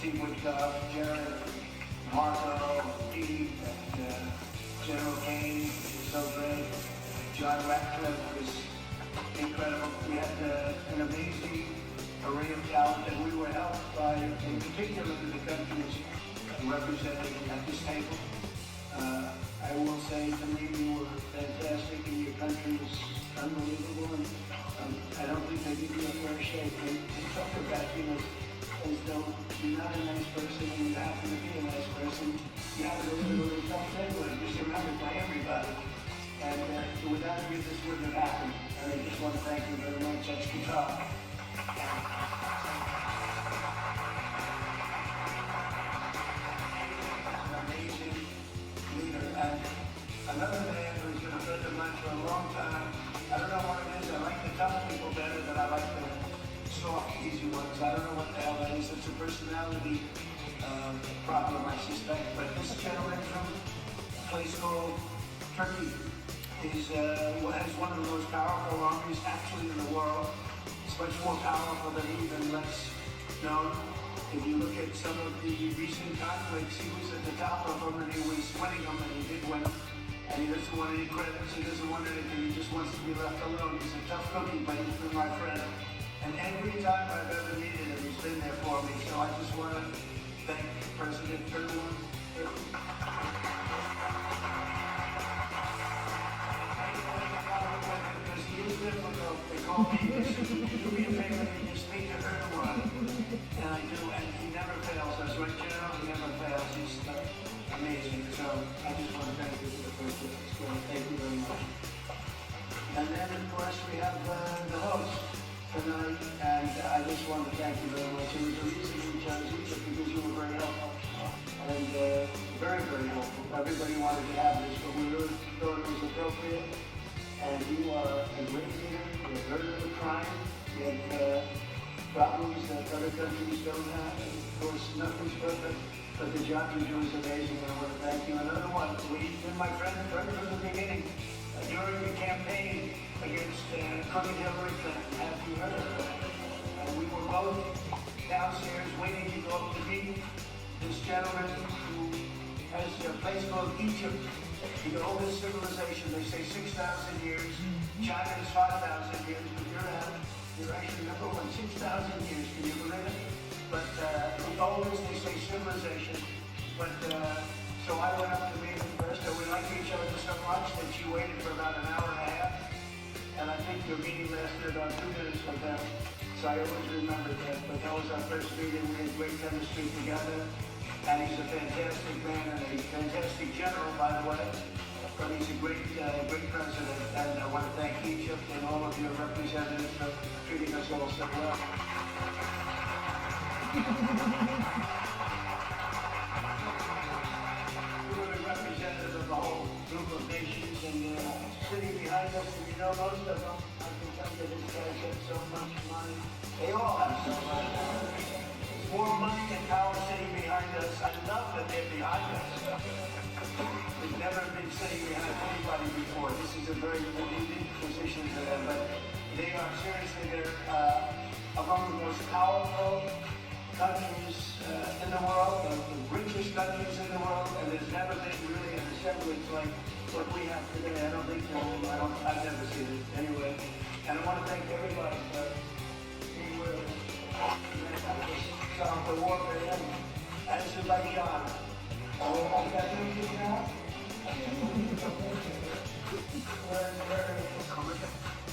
team with Jared, Marco, Pete, and General Kane, is so great. John Ratcliffe was incredible. We had an amazing array of talent, and we were helped by, in particular, the countries represented at this table. I will say, to me, you were fantastic, and your country was unbelievable, and I don't think they give you a fair shake. They talk about you as though you're not a nice person, and you happen to be a nice person. You happen to live a really tough neighborhood, you're surrounded by everybody. And without you, this wouldn't have happened. And I just want to thank you very much. That's guitar. And another man who's been a friend of mine for a long time. I don't know what it is. I like the tough people better than I like the soft, easy ones. I don't know what the hell that is. It's a personality problem, I suspect. But this gentleman from a place called Turkey has one of the most powerful armies actually in the world. It's much more powerful than even less known. If you look at some of the recent conflicts, he was at the top of them and he was winning them, and he did win them. And he doesn't want any credits, he doesn't want anything, he just wants to be left alone. He's a tough cookie, but he's been my friend. And every time I've ever needed him, he's been there for me. So I just want to thank President Erdogan. Because he is difficult. They call me, do me a favor, and you speak to Erdogan. And I do, and he never fails us, right, General? He never fails. He's amazing. So I just want to thank you for the first one. So thank you very much. And then, of course, we have the host tonight, and I just want to thank you very much. It was a reason we chose Egypt because you were very helpful. And very, very helpful. Everybody wanted to have this, but we really thought it was appropriate. And you are a great leader. You're very good at crime. You have problems that other countries don't have. And of course, nothing's perfect, but the job you do is amazing, and I want to thank you. Another one, we've been my friend right from the beginning. During the campaign against Crooked Hillary Clinton, have you heard of that? And we were both downstairs waiting to go up to meet this gentleman who has a place called Egypt, the oldest civilization. They say 6,000 years. China is 5,000 years, but you're actually number one, 6,000 years, can you believe it? But the oldest, they say, civilization. But so I went up to meet him first, and we liked each other so much that she waited for about an hour and a half. And I think your meeting lasted about 2 minutes with them. So I always remembered that. But that was our first meeting. We had great chemistry together. And he's a fantastic man and a fantastic general, by the way. But he's a great president, and I want to thank Egypt and all of your representatives for treating us all so well. We were a representative of the whole group of nations, and sitting behind us, and you know most of them, I can tell you these guys have so much money. They all have so much money. More money and power sitting behind us. I love that they're behind us. We've never been sitting behind anybody before. This is a very unique position for them, but they are seriously, they're among the most powerful countries in the world, the richest countries in the world, and there's never been really an assemblage like what we have today. I don't think so. I've never seen it anyway. And I want to thank everybody for being with us. The war for him, Azerbaijan. Oh, got music now?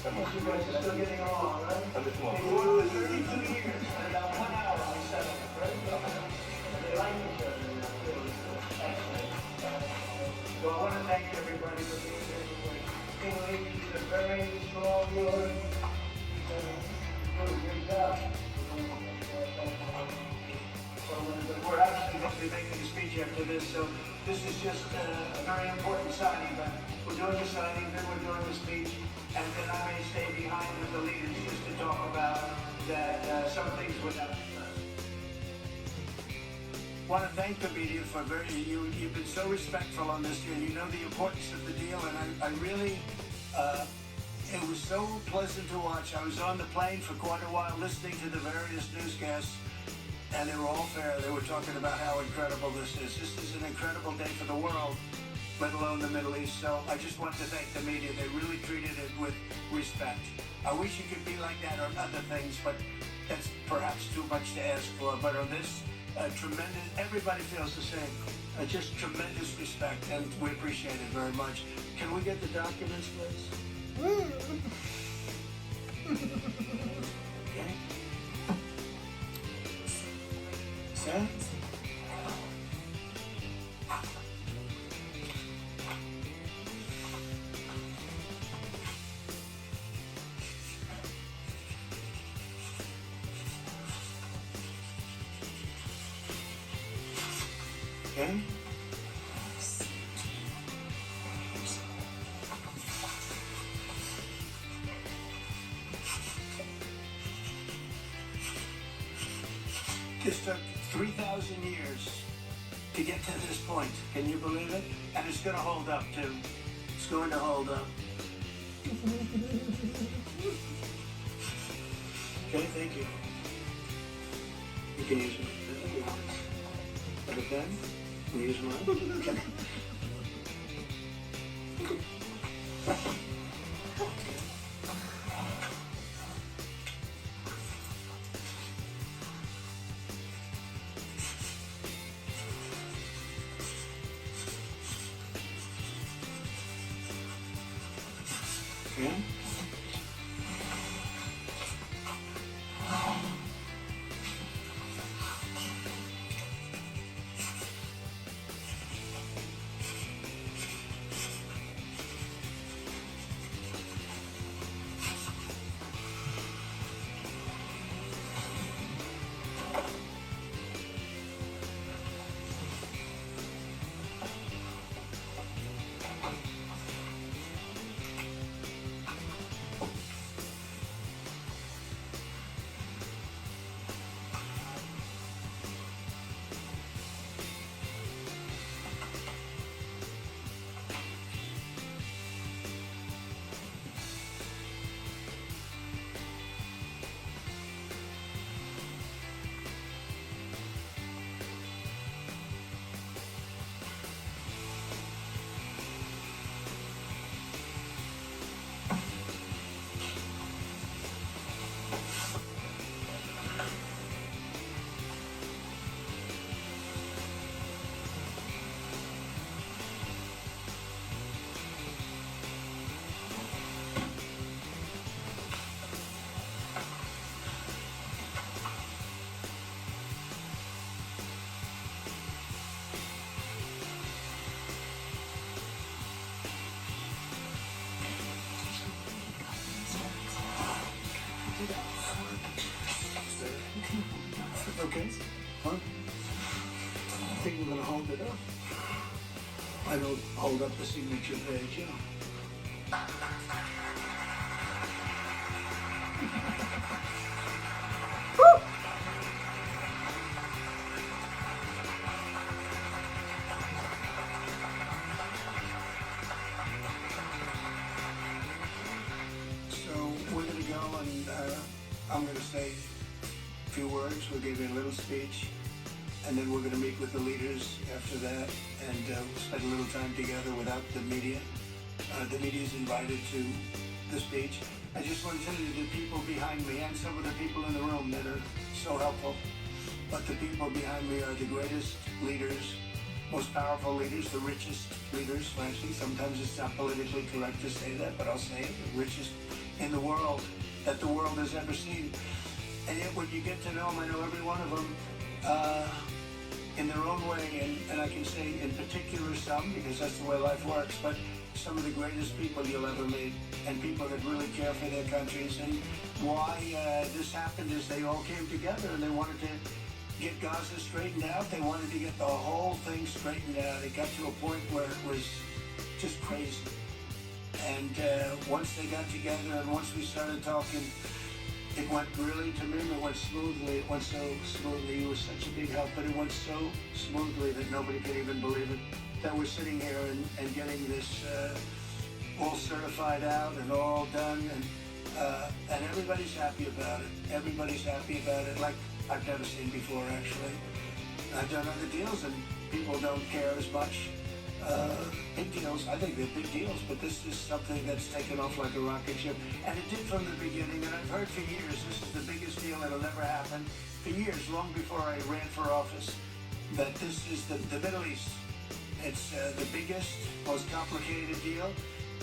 You guys are still getting along, right? They worked for 32 years, and about 1 hour we settled, right? They like each other. Excellent. So I want to thank everybody for being here. Italy is a very strong word. Good job. We're actually going to be making a speech after this, so this is just a very important signing. But we're doing the signing, then we're doing the speech, and then I may stay behind with the leaders just to talk about that some things would have to I want to thank the media for you've been so respectful on this, and you know the importance of the deal, and I really, it was so pleasant to watch. I was on the plane for quite a while listening to the various newscasts, and they were all fair. They were talking about how incredible this is. This is an incredible day for the world, let alone the Middle East. So I just want to thank the media. They really treated it with respect. I wish you could be like that on other things, but that's perhaps too much to ask for. But on this, tremendous, everybody feels the same. Just tremendous respect, and we appreciate it very much. Can we get the documents, please? Okay. Sir? Okay. This took 3,000 years to get to this point. Can you believe it? And it's going to hold up, too. It's going to hold up. Okay, thank you. You can use it. Have a pen? Can you use mine? Okay. Okay. Okay. Huh? I think we're going to hold it up. I don't hold up the signature page, you know. So we're going to go and I'm going to say a few words. We'll give you a little speech, and then we're going to meet with the leaders after that, and we'll spend a little time together without the media. The media is invited to the speech. I just want to tell you the people behind me and some of the people in the room that are so helpful, but the people behind me are the greatest leaders, most powerful leaders, the richest leaders, frankly. Sometimes it's not politically correct to say that, but I'll say it, the richest in the world that the world has ever seen. And yet when you get to know them, I know every one of them in their own way, and I can say in particular some, because that's the way life works, but some of the greatest people you'll ever meet, and people that really care for their countries. And why this happened is they all came together and they wanted to get Gaza straightened out. They wanted to get the whole thing straightened out. It got to a point where it was just crazy. And once they got together and once we started talking, it went really, to me, it went smoothly. It went so smoothly. It was such a big help, but it went so smoothly that nobody could even believe it, that we're sitting here and getting this all certified out and all done, and everybody's happy about it. Everybody's happy about it. Like I've never seen before, actually. I've done other deals, and people don't care as much. Big deals, I think they're big deals, but this is something that's taken off like a rocket ship. And it did from the beginning, and I've heard for years, this is the biggest deal that'll ever happen. For years, long before I ran for office, that this is the Middle East. It's the biggest, most complicated deal,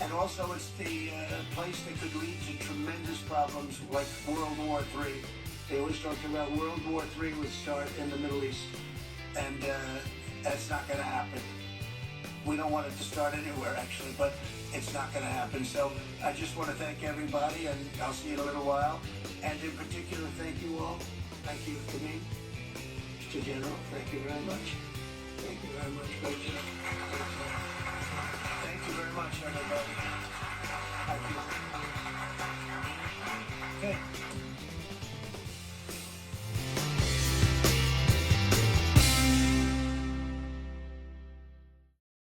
and also it's the place that could lead to tremendous problems like World War III. They always talked about World War III would start in the Middle East, and that's not going to happen. We don't want it to start anywhere, actually, but it's not going to happen. So I just want to thank everybody, and I'll see you in a little while. And in particular, thank you all. Thank you to me, Mr. General. Thank you very much. Thank you very much, Great job. Thank you very much, everybody.